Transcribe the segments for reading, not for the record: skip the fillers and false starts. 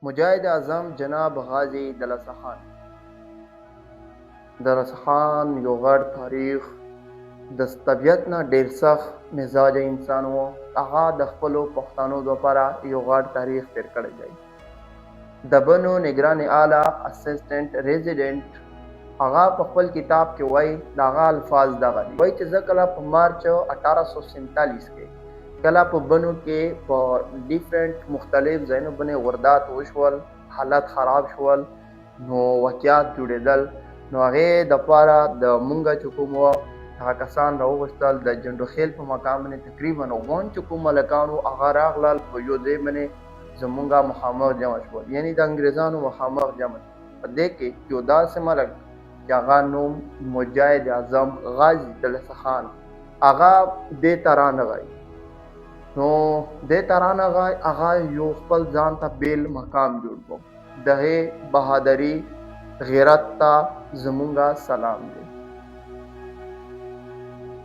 مجاهد اعظم جناب غازی دلاسا خان. دلاسا خان یو غټ تاریخ، د طبیعت نه ډیر سخت مزاج انسان و. هغه د خپلو پښتنو لپاره یو غټ تاریخ تیر کړی دی. د بنو نگران اعلی اسسټنټ ریزیډنټ هغه په خپل کتاب کې وایي، د هغه الفاظ دغه دي. وایي چې زه کله په مارچ 1847 کې کله په بنو کې په ډیفرنٹ مختلف ځایونو باندې واردات وشول، حالت خراب شول، نو واقعات جوړېدل. نو هغې دپاره د مونږه چې کوم وه هغه کسان راوغوښتل د جنډوخیل په مقام باندې تقریبا غون چې کوم ملکان وو هغه راغلل په یو ځای باندې زمونږه مخامخ جمع شول، یعنی د انګریزانو مخامخ جمع شول. په دې کې یو داسې ملک چې هغه نوم مجاهد اعظم غازي دلاسا خان، هغه دې ته رانغی. نو دې ته رانغی، هغه یو خپل ځان ته بیل مقام جوړ کړو. دغې بهادري غیرت ته زمونږه سلام دی.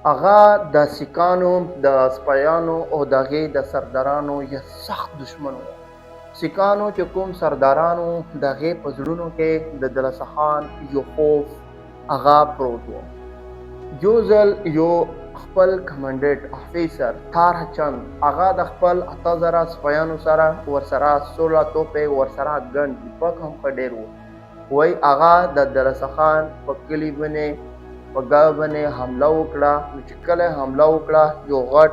هغه د سیکانو د سپایانو او د هغې د سردارانو یو سخت دشمن و. سیکانو چې کوم سردارانو د هغې په زړونو کې د دلاسا خان یو خوف هغه پروت و. یو ځل یو خپل کمانډنټ افیسر طارح چند هغه د خپل 8000 سپایانو سره ورسره 16 توپې ورسره ګن ټوپک هم ښه ډېر و. وایي هغه د دلاسا خان په کلي باندې په ګاو باندې حمله وکړه. نو چې کله حمله وکړه یو غټ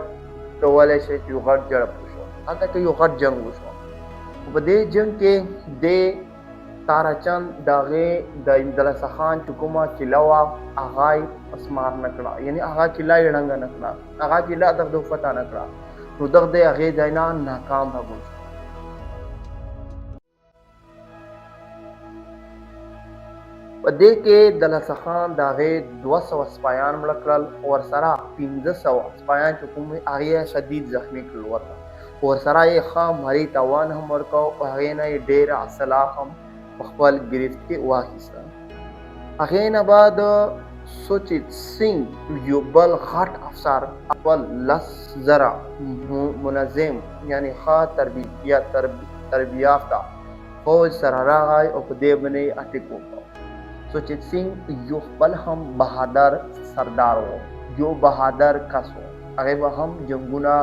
ته ویلی شي چې یو غټ جړپ وشو، هلته کې یو غټ جنګ وشو. په دې جنګ کې د طارح چند د هغې د دلاسا خان چې کومه کیله وه هغه یې اسمار نه کړه، یعنې هغه کیله یې ړنګه نه کړه، هغه کیله دغه فتح نه کړه. نو دغه د هغې ځای نه ناکام راغون شو. په دې کې دلاسا خان د هغې 200 سپایان مړه کړل، ورسره 1500 سپایان چې کوم هغې یې شدید زخمي کړل، ورسره یې ښه مالي تاوان هم ورکړ او هغې نه یې ډېره اسلحه هم په خپل ګرفت کې واخیسته. هغې نه بعد سوچیت سنګ یو بل غټ افسر خپل 10,000 منظم یعنې ښه تربیه یافته فوج سره راغی او په دې باندې یې اټیک وکړ. سوچیت سنګ یو خپل هم بهادر سردار و، یو بهادر کس و. هغې به هم جنګونه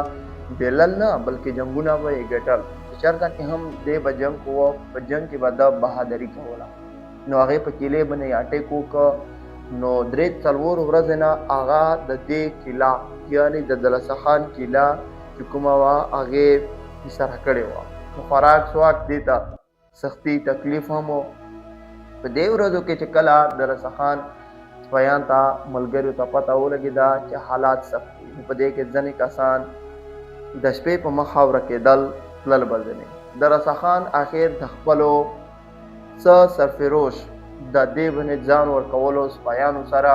بیلل نه بلکې جنګونه به یې ګټل. چې چېرته کې هم دی به جنګ کوه، په جنګ کې به ده بهادري کوله. نو هغې په کیلې باندې یې اټیک وکړ. نو 3-4 ورځې نه هغه د دې کیله یعنې د دلاسا خان کیله چې کومه وه هغې ایساره کړې وه. نو خوراک سواک دې ته سختي تکلیف هم و. په دې ورځو کې چې کله دلاسا خان سپیان ته ملګریو ته پته ولګېده چې حالات سخت دي، په دې کې ځینې کسان د شپې په مخ اوره کېدل تلل به ځینې. دلاسا خان اخر د خپلو څه سرفروش د دې باندې ځان ورکولو سپایانو سره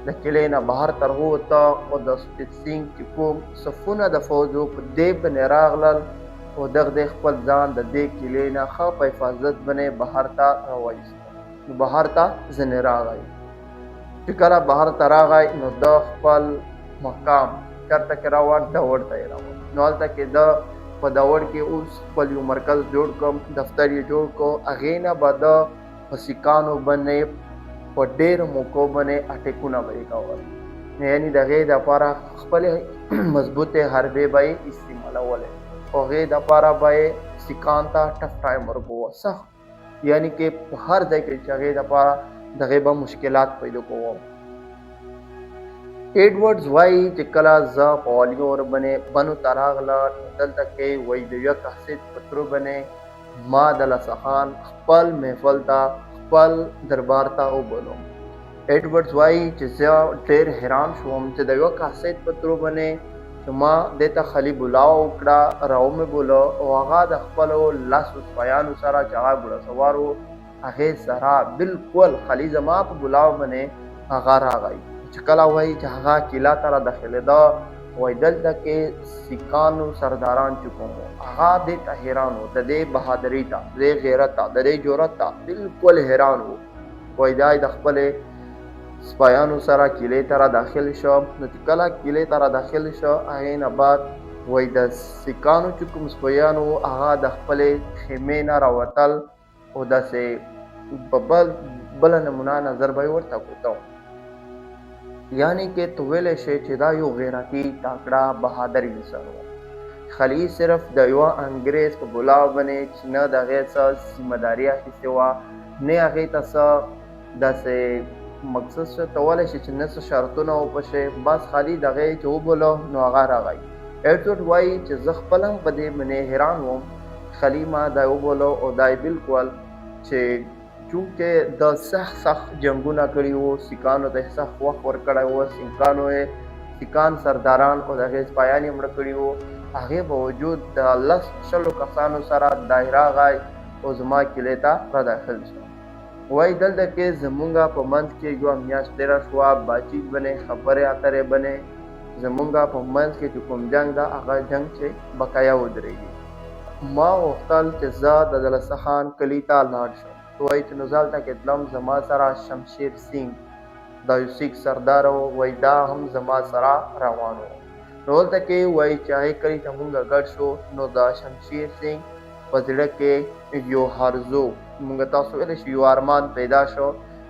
د کلې نه بهر تر ووته او د سوچیت سنګ چې کوم صفونه د فوجو په دې باندې راغلل او دغه خپل ځان د دې کلې نه ښه په حفاظت باندې بهر ته راوایست. نو بهر ته ځینې راغی. چې کله بهر ته راغی نو د خپل مقام چېرته کې راوړ داوړ ته یې راوړ. نو هلته کې د په داوړ کې اوس خپل یو مرکز جوړ کړم، دفتر یې جوړ کړو. هغې نه به د په سیکانو باندې په ډېرو موقعو باندې اټیکونه به یې کول، یعنې د هغې دپاره خپلې مضبوطې حربې به یې استعمالولې او هغې دپاره به یې سیکان ته ټف ټایم ورکوه، سخت، یعنې کې په هر ځای کې چې هغې دپاره د هغې به مشکلات پیدا کوم. ایډورډز وایي چې کله زه په والي اور باندې بنو ته راغله دلته کې وایي د یوه کاسټ په ترو باندې ما دلاسا خان خپل محفل ته خپل دربار ته وبولم. ایډورډز وایي چې زه ډېر حیران شوم چې د یوه کاسټ په ترو باندې چې ما دې ته خالي بولاو وکړه، راومې بوله او هغه د خپلو 10 سپایانو سره چې هغه ګوړه سوار و هغې سره بلکل خالي زما په بولاو باندې هغه راغی. چې کله وایي چې هغه کیله ته را داخلېده وایي دلته کې سیکانو سرداران چې کوم وو هغه دې ته حیران وو، د دې بهادري ته، د دې غیرت ته، د دې جرأت ته بلکل حیران وو. وایي دا د خپلې سپایانو سره کیلې ته را داخل شو. نو چې کله کیلې ته را داخل شو هغې نه بعد وایي د سیکانو چې کوم سپیان وو هغه د خپلې خیمې نه راوتل او داسې په بله نمونه نظر به یې ورته کوته یعنی کې تو ویلی شي چې دا یو غیرتي تکړه بهادر انسان و خلیج صرف د یوه انګریز په بلاو باندې چې نه د هغې څه ذمهداري اخیستې وه نه هغې ته څه داسې مقصد څه ته ویلی شي چې نه څه شرطونه وپشي بس خالي د هغې چې وبولو نو هغه راغی ایډورډ وایي چې زه خپله هم په دې باندې حیران وم خالي ما دا وبولو او دا یې بالکل چې چونکې د سخت جنګونه کړي وو سیکانو ته یې سخت وخت ورکړی وو سیکان سرداران او د هغې سپایان یې مړه کړي وو هغې باوجود د 10 کسانو سره دی راغی او زما کیلې ته را داخل شو وایي دلته کې زمونږ په منځ کې یوه میاشت تېره شوه باتچیت بنې خبرې اترې بنې زمونږ په منځ کې چې کوم جنګ ده هغه جنګ چې بقایا ودرېږي ما غوښتل چې زه د دلسه خان کلي ته لاړ شم وایي چې نو زه هلته کې تلم زما سره شمشیر سینګ دا یو سیک سردار و وایي دا هم زما سره روان و نو هلته کې وایي چې هغې کلي ته مونږ ګډ شو نو د شمشیر سینګ په زړه کې یو هرزو مونږ تاسو ویلی شو یو ارمان پیدا شو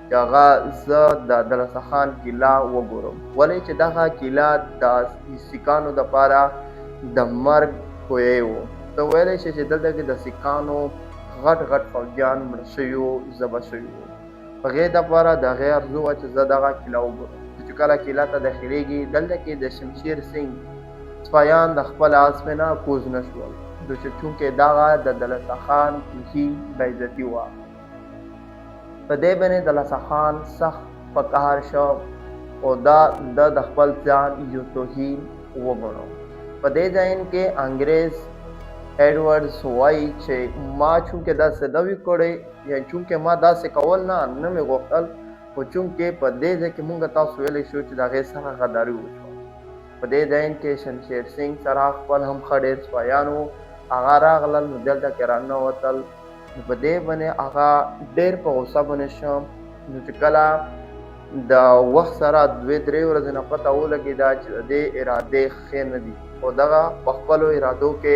چې هغه زه د دلسه خان کیله وګورم ولې چې دغه کیله د سیکانو دپاره د مرګ کوی و ته ویلی شي چې دلته کې د سیکانو غټ فوجیان مړه شوي وو ذبح شوي وو په هغې دپاره د هغې ارزو وه چې زه دغه کیله وګورم چې کله کیله ته داخلېږي دلته کې د شمشیر سینګ سپایان د خپل اسب نه کوز نه شول چونکې دغه د دلسه خان هی بېعزتي وه په دې باندې دلسه خان سخت په قهر شو او دا د خپل ځان یو توهین وګڼو په دې ځای کې انګریز ایډورډز وایي چې ما چونکې داسې نه وي کړی یا چونکې ما داسې کول نه مې غوښتل خو چونکې په دې ځای کې مونږ تاسو ویلی شو چې د هغې سره غداري وشوه په دې ځای کې شمشیر سینګ سره خپل هم ښه ډېر سپایان وو هغه راغلل نو دلته کې راننوتل نو په دې باندې هغه ډېر په غوسه باندې شم نو چې کله د وخت سره 2-3 ورځې نه پته ولګېده چې د دې ارادې ښې نه دي او دغه په خپلو ارادو کې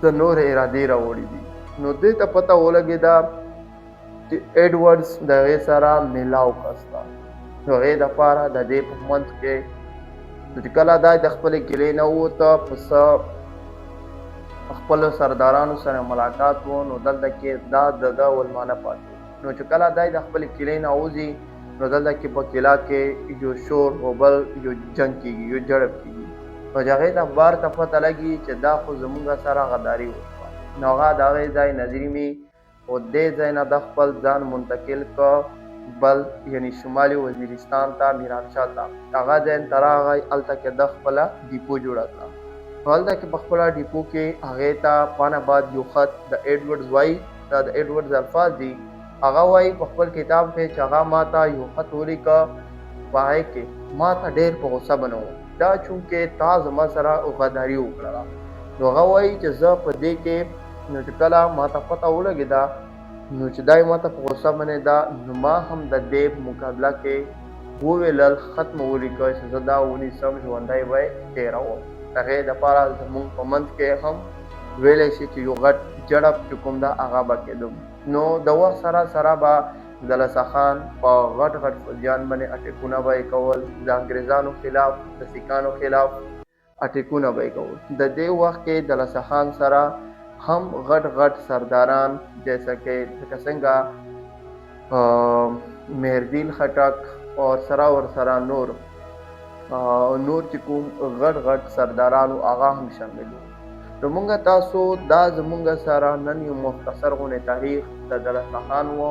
د نور ارادې راوړي دي نو دې ته پته ولګېده چې ایډورډز د هغې سره میلاو کسته نو هغې دپاره د دې په منځ کې نو چې کله دا د خپلې کیلې نه ووته په خپلو سردارانو سره ملاقات و نو دلته کې دا د ده ولمانه پاتې نو چې کله دا د خپلې کیلې نه وځي نو دلته کې په کیله کې یو شور او بل یو جنګ کېږي یو جړب کېږي نو چې هغې ته بار ته پته لګي چې دا خو زمونږ سره غداري وشوه نو هغه د هغې ځای نظریمي او دې ځای نه د خپل ځان منتقل که بل یعنی شمالي وزیرستان ته میرانشاه ته هغه ځای ته راغی هلته کې د خپله ډیپو جوړه کړه نو هلته کې په خپله ډیپو کې هغې ته پانه بعد یو خط د ایډورډز وایي دا د ایډورډز الفاظ دي هغه وایي په خپل کتاب کې چې هغه ما ته یو خط ولیکه په هغې کې ما ته ډېر په غوسه بنوم دا چونکې تا زما سره غداري وکړله نو هغه وایي چې زه په دې کې نو چې کله ما ته پته ولګېده نو چې دا یې ما ته په غوسه باندې ده نو ما هم د دې په مقابله کې وویلل خط مې ولیکه چې زه دا ونیسم ژوندی به یې تېروم د هغې دپاره زموږ په منځ کې هم ویلی شي چې یو غټ جړب چې کوم ده هغه به کېدم نو د وخت سره به دلسه خان په غټ فوجیان باندې اټیکونه به یې کول د انګریزانو خلاف د سیکانو خلاف اټیکونه به یې کول د دې وخت کې دلسه خان سره هم غټ سرداران جیسا کہ څنګه مهردیل خټک اور سرا نور چې کوم غټ سردارانو هغه هم شامل وو نو مونږ تاسو دا زمونږ سره نن یو مختصر غونې تاریخ د دلسه خان و